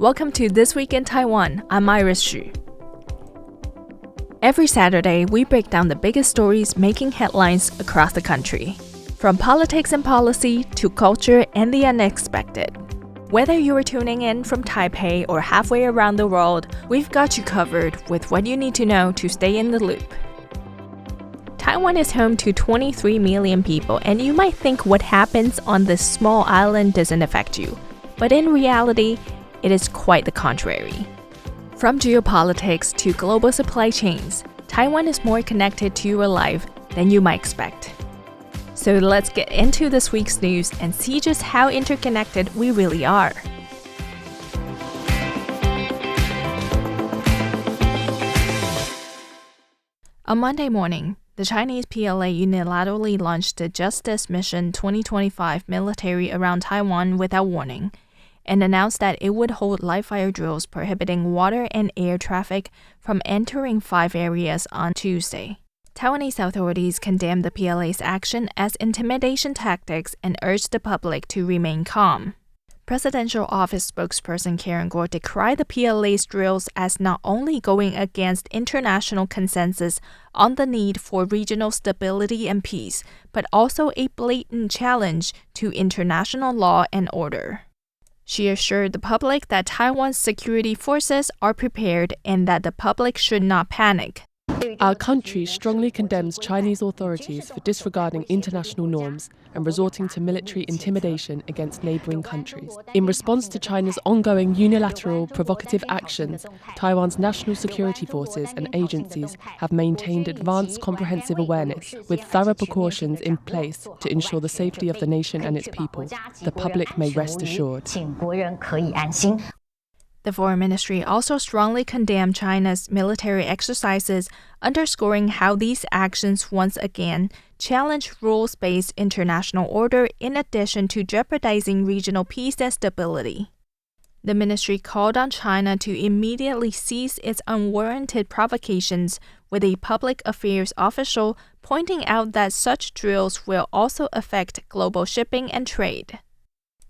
Welcome to This Week in Taiwan. I'm Iris Xu. Every Saturday, we break down the biggest stories making headlines across the country. From politics and policy to culture and the unexpected. Whether you are tuning in from Taipei or halfway around the world, we've got you covered with what you need to know to stay in the loop. Taiwan is home to 23 million people, and you might think what happens on this small island doesn't affect you. But in reality, it is quite the contrary. From geopolitics to global supply chains, Taiwan is more connected to your life than you might expect. So let's get into this week's news and see just how interconnected we really are. On Monday morning, the Chinese PLA unilaterally launched the Justice Mission 2025 military around Taiwan without warning, and announced that it would hold live-fire drills prohibiting water and air traffic from entering 5 areas on Tuesday. Taiwanese authorities condemned the PLA's action as intimidation tactics and urged the public to remain calm. Presidential Office spokesperson Karen Gore decried the PLA's drills as not only going against international consensus on the need for regional stability and peace, but also a blatant challenge to international law and order. She assured the public that Taiwan's security forces are prepared and that the public should not panic. Our country strongly condemns Chinese authorities for disregarding international norms and resorting to military intimidation against neighbouring countries. In response to China's ongoing unilateral provocative actions, Taiwan's national security forces and agencies have maintained advanced comprehensive awareness with thorough precautions in place to ensure the safety of the nation and its people. The public may rest assured. The Foreign Ministry also strongly condemned China's military exercises, underscoring how these actions once again challenge rules-based international order in addition to jeopardizing regional peace and stability. The ministry called on China to immediately cease its unwarranted provocations, with a public affairs official pointing out that such drills will also affect global shipping and trade.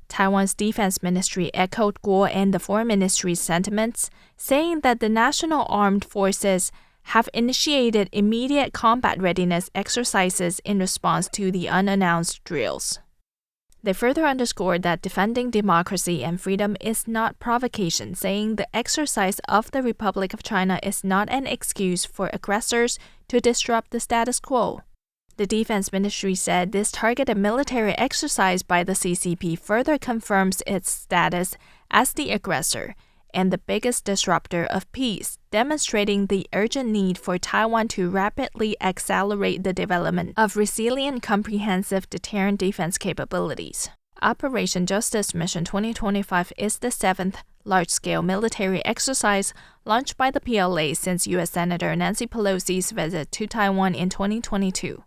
Taiwan's Defense Ministry echoed Gore and the Foreign Ministry's sentiments, saying that the National Armed Forces have initiated immediate combat readiness exercises in response to the unannounced drills. They further underscored that defending democracy and freedom is not provocation, saying the exercise of the Republic of China is not an excuse for aggressors to disrupt the status quo. The Defense Ministry said this targeted military exercise by the CCP further confirms its status as the aggressor and the biggest disruptor of peace, demonstrating the urgent need for Taiwan to rapidly accelerate the development of resilient, comprehensive deterrent defense capabilities. Operation Justice Mission 2025 is the 7th large-scale military exercise launched by the PLA since U.S. Senator Nancy Pelosi's visit to Taiwan in 2022.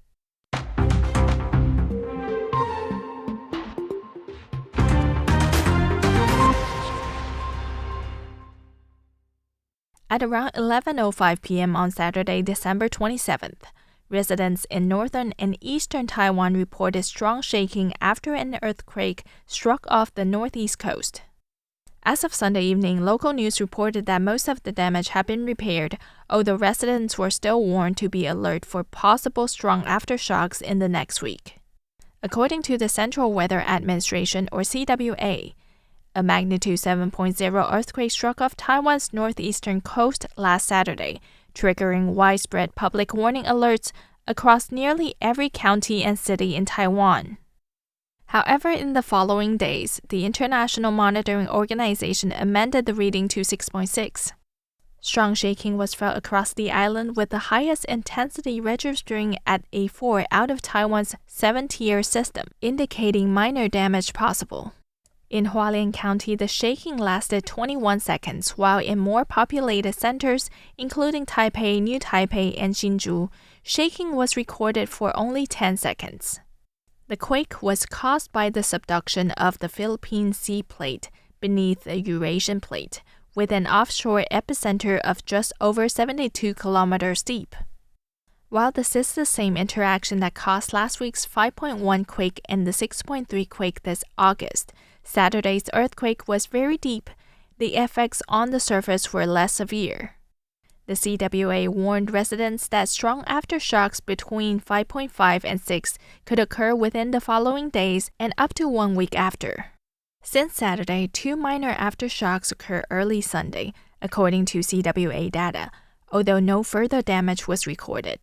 At around 11:05 p.m. on Saturday, December 27th, residents in northern and eastern Taiwan reported strong shaking after an earthquake struck off the northeast coast. As of Sunday evening, local news reported that most of the damage had been repaired, although residents were still warned to be alert for possible strong aftershocks in the next week. According to the Central Weather Administration, or CWA, a magnitude 7.0 earthquake struck off Taiwan's northeastern coast last Saturday, triggering widespread public warning alerts across nearly every county and city in Taiwan. However, in the following days, the International Monitoring Organization amended the reading to 6.6. Strong shaking was felt across the island, with the highest intensity registering at a 4 out of Taiwan's 7-tier system, indicating minor damage possible. In Hualien County, the shaking lasted 21 seconds, while in more populated centers, including Taipei, New Taipei, and Hsinchu, shaking was recorded for only 10 seconds. The quake was caused by the subduction of the Philippine Sea Plate beneath the Eurasian Plate, with an offshore epicenter of just over 72 kilometers deep. While this is the same interaction that caused last week's 5.1 quake and the 6.3 quake this August, Saturday's earthquake was very deep, the effects on the surface were less severe. The CWA warned residents that strong aftershocks between 5.5 and 6 could occur within the following days and up to 1 week after. Since Saturday, 2 minor aftershocks occurred early Sunday, according to CWA data, although no further damage was recorded.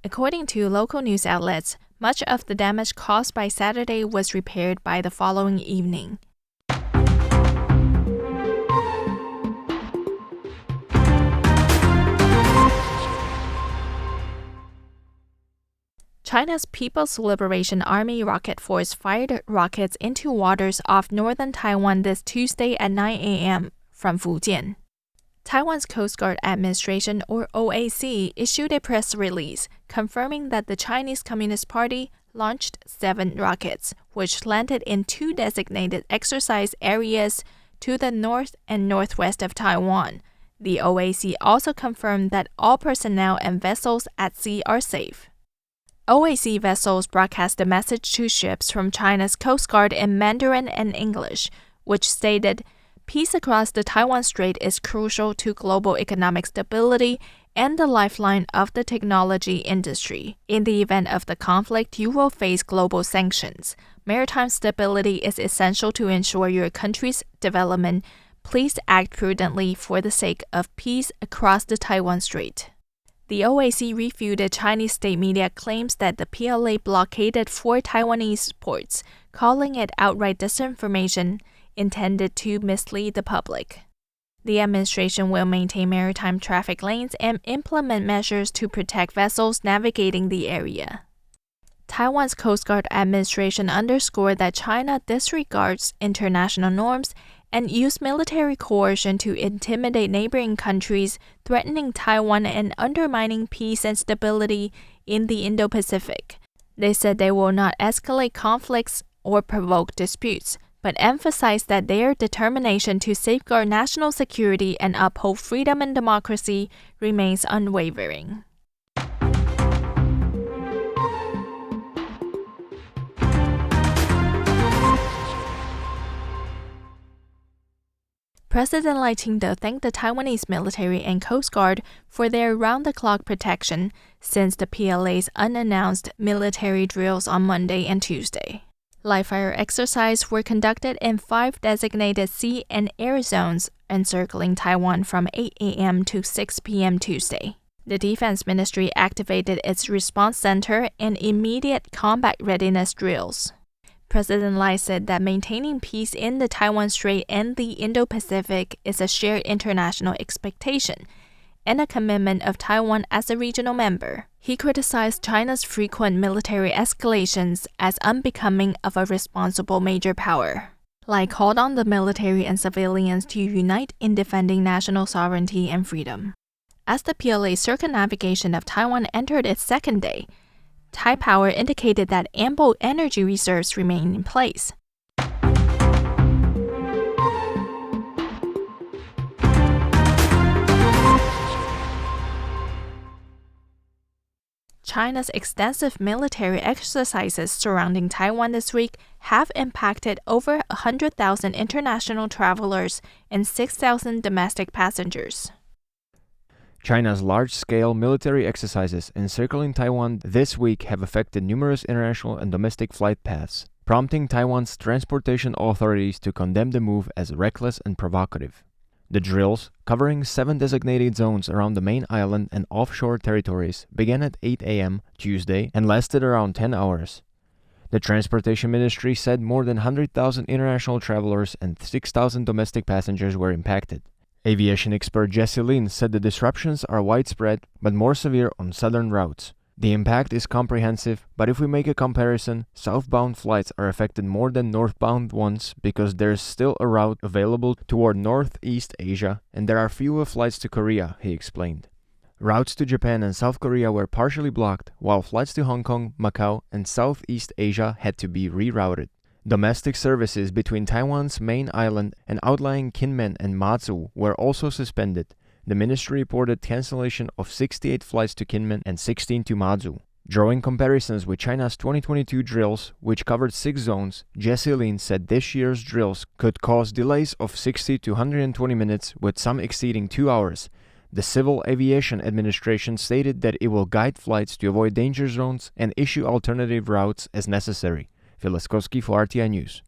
According to local news outlets, much of the damage caused by Saturday was repaired by the following evening. China's People's Liberation Army Rocket Force fired rockets into waters off northern Taiwan this Tuesday at 9 a.m. from Fujian. Taiwan's Coast Guard Administration, or OAC, issued a press release confirming that the Chinese Communist Party launched 7 rockets, which landed in 2 designated exercise areas to the north and northwest of Taiwan. The OAC also confirmed that all personnel and vessels at sea are safe. OAC vessels broadcast a message to ships from China's Coast Guard in Mandarin and English, which stated, "Peace across the Taiwan Strait is crucial to global economic stability and the lifeline of the technology industry. In the event of the conflict, you will face global sanctions. Maritime stability is essential to ensure your country's development. Please act prudently for the sake of peace across the Taiwan Strait." The OAC refuted Chinese state media claims that the PLA blockaded 4 Taiwanese ports, calling it outright disinformation intended to mislead the public. The administration will maintain maritime traffic lanes and implement measures to protect vessels navigating the area. Taiwan's Coast Guard Administration underscored that China disregards international norms and used military coercion to intimidate neighboring countries, threatening Taiwan and undermining peace and stability in the Indo-Pacific. They said they will not escalate conflicts or provoke disputes, but emphasized that their determination to safeguard national security and uphold freedom and democracy remains unwavering. President Lai Ching-te thanked the Taiwanese military and Coast Guard for their round-the-clock protection since the PLA's unannounced military drills on Monday and Tuesday. Live-fire exercises were conducted in 5 designated sea and air zones encircling Taiwan from 8 a.m. to 6 p.m. Tuesday. The Defense Ministry activated its response center and immediate combat readiness drills. President Lai said that maintaining peace in the Taiwan Strait and the Indo-Pacific is a shared international expectation and a commitment of Taiwan as a regional member. He criticized China's frequent military escalations as unbecoming of a responsible major power. Lai called on the military and civilians to unite in defending national sovereignty and freedom. As the PLA's circumnavigation of Taiwan entered its second day, Taipower indicated that ample energy reserves remain in place. China's extensive military exercises surrounding Taiwan this week have impacted over 100,000 international travelers and 6,000 domestic passengers. China's large-scale military exercises encircling Taiwan this week have affected numerous international and domestic flight paths, prompting Taiwan's transportation authorities to condemn the move as reckless and provocative. The drills, covering 7 designated zones around the main island and offshore territories, began at 8 a.m. Tuesday and lasted around 10 hours. The Transportation Ministry said more than 100,000 international travelers and 6,000 domestic passengers were impacted. Aviation expert Jessie Lin said the disruptions are widespread but more severe on southern routes. The impact is comprehensive, but if we make a comparison, southbound flights are affected more than northbound ones because there's still a route available toward Northeast Asia and there are fewer flights to Korea, he explained. Routes to Japan and South Korea were partially blocked, while flights to Hong Kong, Macau, and Southeast Asia had to be rerouted. Domestic services between Taiwan's main island and outlying Kinmen and Matsu were also suspended. The ministry reported cancellation of 68 flights to Kinmen and 16 to Matsu. Drawing comparisons with China's 2022 drills, which covered 6 zones, Jesse Lin said this year's drills could cause delays of 60 to 120 minutes, with some exceeding 2 hours. The Civil Aviation Administration stated that it will guide flights to avoid danger zones and issue alternative routes as necessary. Phil Laskowski for RTI News.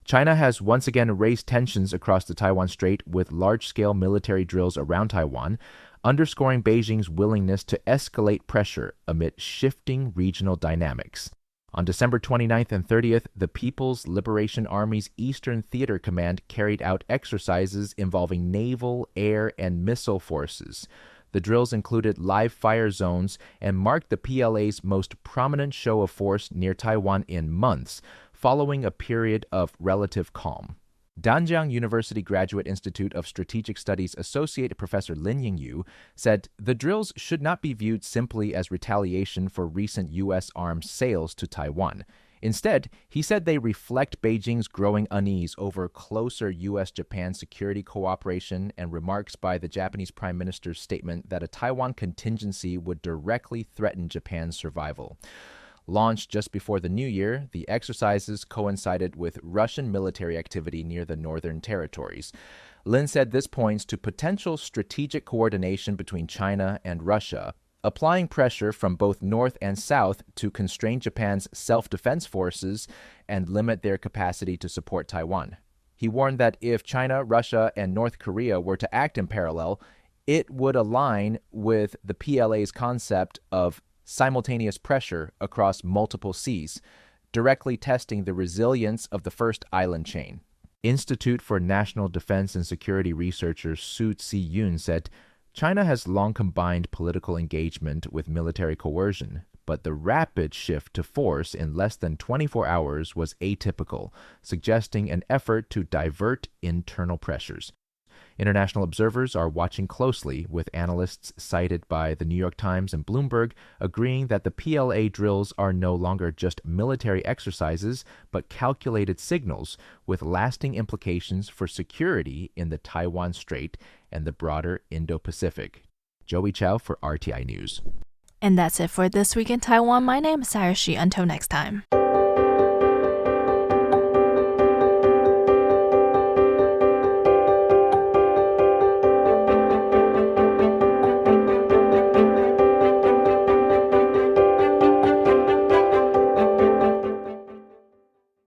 China has once again raised tensions across the Taiwan Strait with large-scale military drills around Taiwan, underscoring Beijing's willingness to escalate pressure amid shifting regional dynamics. On December 29th and 30th, the People's Liberation Army's Eastern Theater Command carried out exercises involving naval, air, and missile forces. The drills included live fire zones and marked the PLA's most prominent show of force near Taiwan in months, following a period of relative calm. Danjiang University Graduate Institute of Strategic Studies Associate Professor Lin Yingyu said the drills should not be viewed simply as retaliation for recent U.S. arms sales to Taiwan. Instead, he said they reflect Beijing's growing unease over closer U.S.-Japan security cooperation and remarks by the Japanese Prime Minister's statement that a Taiwan contingency would directly threaten Japan's survival. Launched just before the new year, the exercises coincided with Russian military activity near the Northern Territories. Lin said this points to potential strategic coordination between China and Russia, applying pressure from both North and South to constrain Japan's self-defense forces and limit their capacity to support Taiwan. He warned that if China, Russia, and North Korea were to act in parallel, it would align with the PLA's concept of simultaneous pressure across multiple seas, directly testing the resilience of the first island chain. Institute for National Defense and Security researcher Su Tse-yoon said, China has long combined political engagement with military coercion, but the rapid shift to force in less than 24 hours was atypical, suggesting an effort to divert internal pressures. International observers are watching closely, with analysts cited by the New York Times and Bloomberg agreeing that the PLA drills are no longer just military exercises, but calculated signals with lasting implications for security in the Taiwan Strait and the broader Indo-Pacific. Joey Chow for RTI News. And that's it for This Week in Taiwan. My name is Sayershi. Until next time.